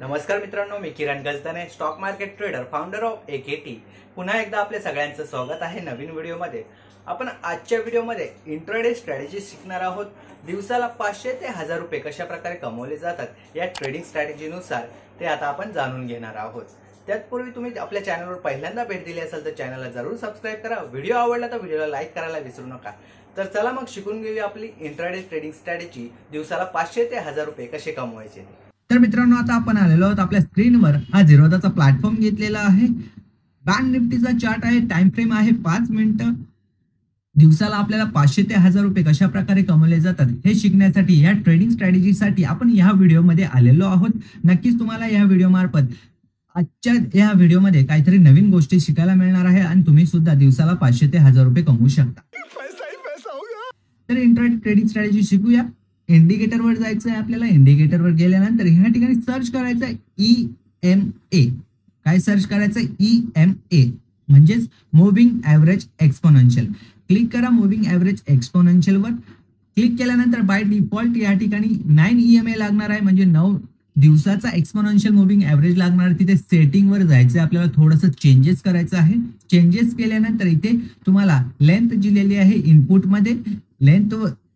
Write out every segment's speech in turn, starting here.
नमस्कार मित्रांनो, मी Kiran Gajdane, stock market trader, founder of AKT. पुन्हा एकदा आपल्या सगळ्यांचं स्वागत आहे नवीन व्हिडिओमध्ये. आपण आजच्या व्हिडिओमध्ये इंट्राडे स्ट्रॅटेजी शिकणार आहोत. दिवसाला 500 ते 1000 रुपये कशा प्रकारे कमवले जातात या ट्रेडिंग स्ट्रॅटेजीनुसार ते आता आपण जाणून घेणार आहोत. त्याचपूर्वी तुम्ही आपल्या चॅनलवर पहिल्यांदा भेट दिली असेल तर चॅनलला जरूर सबस्क्राईब करा. व्हिडिओ आवडला तर व्हिडिओला लाईक करायला विसरू नका. तर चला मग शिकून घेऊया आपली इंट्राडे ट्रेडिंग स्ट्रॅटेजी. दिवसाला 500 ते 1000 रुपये कसे कमवायचे. तर मित्रांनो, आता आपण आलेलो आहोत आपल्या स्क्रीनवर. हा झिरोधाचा प्लॅटफॉर्म घेतलेला आहे. बँक निफ्टीचा चार्ट आहे, टाइम फ्रेम आहे 5 मिनिटं. दिवसाला आपल्याला 500 ते 1000 रुपये कशा प्रकारे कमवले जातात हे शिकण्यासाठी या ट्रेडिंग स्ट्रॅटेजीसाठी आपण या व्हिडिओमध्ये आलेलो आहोत. नक्कीच तुम्हाला या व्हिडिओ मार्फत आजच्या या व्हिडिओमध्ये काहीतरी नवीन गोष्टी शिकायला मिळणार आहे आणि तुम्ही सुद्धा दिवसाला 500 ते 1000 रुपये कमवू शकता. तर इंट्राडे ट्रेडिंग स्ट्रॅटेजी शिकूया. इंडिकेटर वर जायचं आहे आपल्याला. इंडिकेटर वर गेल्यानंतर ह्या ठिकाणी सर्च करायचं आहे EMA. काय सर्च करायचं? EMA म्हणजेच मुव्हिंग ॲव्हरेज एक्सपोनेन्शियल. क्लिक करा मुव्हिंग ॲव्हरेज एक्सपोनेन्शियल वर. क्लिक केल्यानंतर बाय डिफॉल्ट या ठिकाणी 9 EMA लागणार आहे, म्हणजे 9 दिवसाचा एक्सपोनेन्शियल मुव्हिंग ॲव्हरेज लागणार आहे. तिथे सेटिंग वर जायचं आहे आपल्याला, थोडंसं चेंजेस करायचं आहे. चेंजेस केल्यानंतर इथे तुम्हाला लेंथ दिलेली आहे इनपुट मध्ये.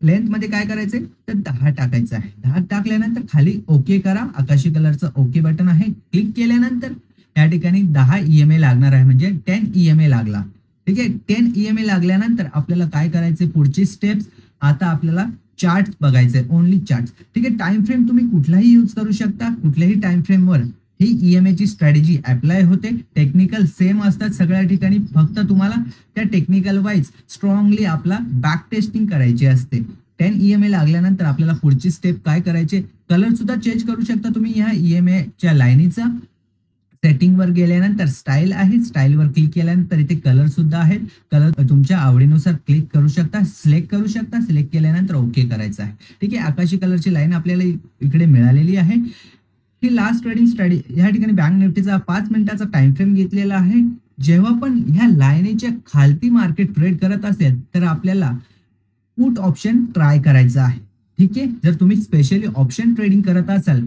लेंथ मध्ये काय करायचंय तर 10 टाकायचं आहे. 10 टाकल्यानंतर खाली ओके करा. आकाशी कलरचं ओके बटन आहे. क्लिक केल्यानंतर या ठिकाणी 10 EMA लागणार आहे, म्हणजे 10 EMA लागला. ठीक आहे. 10 EMA लागल्यानंतर आपल्याला काय करायचे पुढची स्टेप्स. आता आपल्याला चार्ट बघायचे, ओनली चार्ट. ठीक आहे. टाइम फ्रेम तुम्ही कुठलाही यूज करू शकता. कुठल्याही टाइम फ्रेमवर ही EMA ची स्ट्रॅटेजी अप्लाय होते. टेक्निकल सेम असतात सगळ्या ठिकाणी, फक्त तुम्हाला त्या टेक्निकल वाईज स्ट्रॉंगली आपला बॅक टेस्टिंग करायची असते. 10 EMA लागल्यानंतर आपल्याला पुढची स्टेप काय करायचे, कलर सुद्धा चेंज करू शकता तुम्ही. ह्या EMA च्या लाईनीचा सेटिंग वर गेल्यानंतर स्टाईल आहे, स्टाईल वर क्लिक केल्यानंतर इथे कलर सुद्धा आहेत. कलर तुमच्या आवडीनुसार क्लिक करू शकता, सिलेक्ट करू शकता. सिलेक्ट केल्यानंतर ओके करायचं आहे. ठीक आहे. आकाशी कलरची लाईन आपल्याला इकडे मिळालेली आहे. ही लास्ट ट्रेडिंग स्ट्रॅटेजी. या ठिकाणी बँक निफ्टीचा 5 मिनिटाचा टाइम फ्रेम घेतलेला आहे. जेव्हा पण ह्या लाईनीच्या खालती मार्केट ट्रेड करत असेल तर आपल्याला पुट ऑप्शन ट्राय करायचं आहे. ठीक आहे. जर तुम्ही स्पेशली ऑप्शन ट्रेडिंग करत असाल,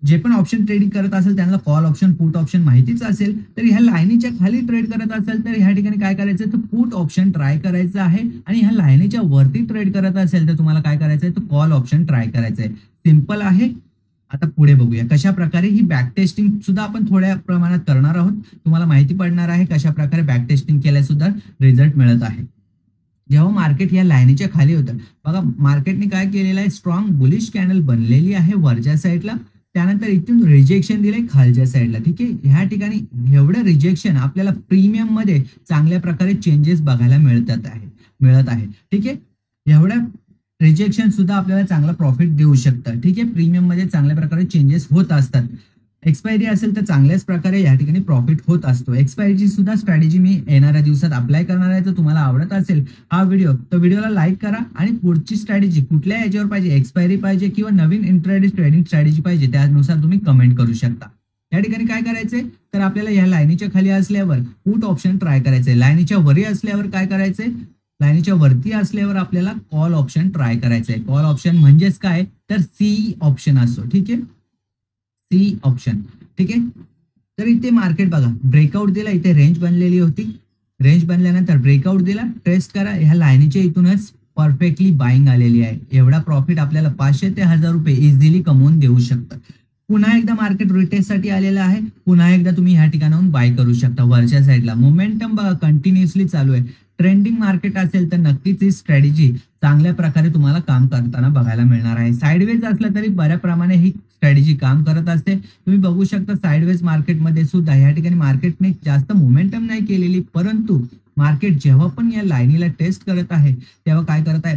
जे पण ऑप्शन ट्रेडिंग करत असेल त्यांना कॉल ऑप्शन पुट ऑप्शन माहितीच असेल, तर ह्या लाईनीच्या खाली ट्रेड करत असेल तर ह्या ठिकाणी काय करायचं तर पुट ऑप्शन ट्राय करायचं आहे. आणि ह्या लाईनीच्या वरती ट्रेड करत असेल तर तुम्हाला काय करायचं आहे तर कॉल ऑप्शन ट्राय करायचं आहे. सिंपल आहे. आता पुढे बघूया कशा प्रकारे ही बॅक टेस्टिंग सुद्धा आपण थोड्या प्रमाणात करणार आहोत. तुम्हाला माहिती पडणार आहे कशा प्रकारे बॅक टेस्टिंग केल्या सुद्धा रिझल्ट मिळत आहे. जेव्हा मार्केट या लाईनीच्या खाली होतं बघा, मार्केटने काय केलेलं आहे, स्ट्रॉंग बुलिश कॅनल बनलेली आहे वरच्या साईडला. त्यानंतर इथून रिजेक्शन दिलंय खालच्या साईडला. ठीक आहे. ह्या ठिकाणी एवढं रिजेक्शन आपल्याला प्रीमियम मध्ये चांगल्या प्रकारे चेंजेस बघायला मिळत आहे. ठीक आहे. एवढ्या रिजेक्शन सुद्धा आपल्याला चांगला प्रॉफिट देऊ शकतं. ठीक आहे. प्रीमियम मध्ये चांगल्या प्रकारे चेंजेस होत असतात. एक्सपायरी असेल तर चांगल्याच प्रकारे या ठिकाणी प्रॉफिट होत असतो. एक्सपायरीची सुद्धा स्ट्रॅटेजी मी येणाऱ्या दिवसात अप्लाय करणार आहे. तर तुम्हाला आवडत असेल हा व्हिडिओ तर व्हिडिओला लाईक करा. आणि पुढची स्ट्रॅटेजी कुठल्या याच्यावर पाहिजे, एक्सपायरी पाहिजे किंवा नवीन इंट्राडे ट्रेडिंग स्ट्रॅटेजी पाहिजे, त्यानुसार तुम्ही कमेंट करू शकता. या ठिकाणी काय करायचंय तर आपल्याला या लाईनीच्या खाली असल्यावर पुट ऑप्शन ट्राय करायचंय. लाईनीच्या वरी असल्यावर काय करायचंय, लाईनीच्या वरती असल्यावर आपल्याला कॉल ऑप्शन ट्राय करायचंय. कॉल ऑप्शन म्हणजेच काय तर C ऑप्शन असतो. ठीक आहे. C option. ठीक आहे. तर इथे मार्केट बघा ब्रेकआउट दिला. इथे रेंज बनलेली होती. रेंज बनल्यानंतर ब्रेकआउट दिला. टेस्ट करा. ह्या लाईनीच्या इथूनच परफेक्टली बाईंग आलेली आहे. एवढा प्रॉफिट आपल्याला 500 ते 1000 रुपये इझिली कमवून देऊ शकतं. पुन्हा एकदा मार्केट रिटेस्ट साठी आलेलं आहे. पुन्हा एकदा तुम्ही ह्या ठिकाणाहून बाय करू शकता. वरच्या साईडला मोमेंटम बघा कंटिन्युअसली चालू आहे. ट्रेंडिंग मार्केट असेल तर नक्कीच ही स्ट्रॅटेजी चांगल्या प्रकारे तुम्हाला काम करताना बघायला मिळणार आहे. साईडवेज असलं तरी बऱ्या प्रमाणे ही स्ट्रॅटेजी काम करत असते. तुम्ही बघू शकता साईडवेज मार्केटमध्ये सुद्धा या ठिकाणी मार्केटने जास्त मोमेंटम नाही केलेली, परंतु मार्केट जेव्हा पण या लाईनीला टेस्ट करत आहे तेव्हा काय करत आहे,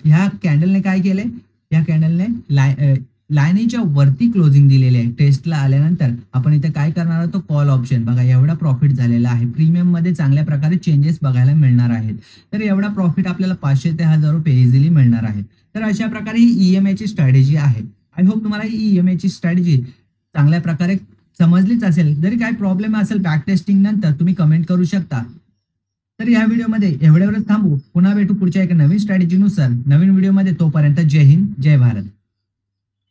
ह्या कॅन्डलने काय केलंय, या कॅन्डलने लाईनीच्या वरती क्लोजिंग दिलेली आहे. टेस्टला आल्यानंतर आपण इथे काय करणार आहोत, कॉल ऑप्शन बघा एवढा प्रॉफिट झालेला आहे. प्रीमियम मध्ये चांगल्या प्रकारे चेंजेस बघायला मिळणार आहेत. तर एवढा प्रॉफिट आपल्याला 500 ते 1000 रुपये इझिली मिळणार आहे. तर अशा प्रकारे ही EMA ची स्ट्रॅटेजी आहे. आय होप तुम्हाला ही EMA ची स्ट्रॅटेजी चांगल्या प्रकारे समजलीच असेल. जरी काय प्रॉब्लेम असेल बॅक टेस्टिंग नंतर तुम्ही कमेंट करू शकता. तर या व्हिडिओमध्ये एवढ्यावरच थांबू. पुन्हा भेटू पुढच्या एका नवीन स्ट्रॅटेजीनुसार नवीन व्हिडिओमध्ये. तोपर्यंत जय हिंद, जय भारत.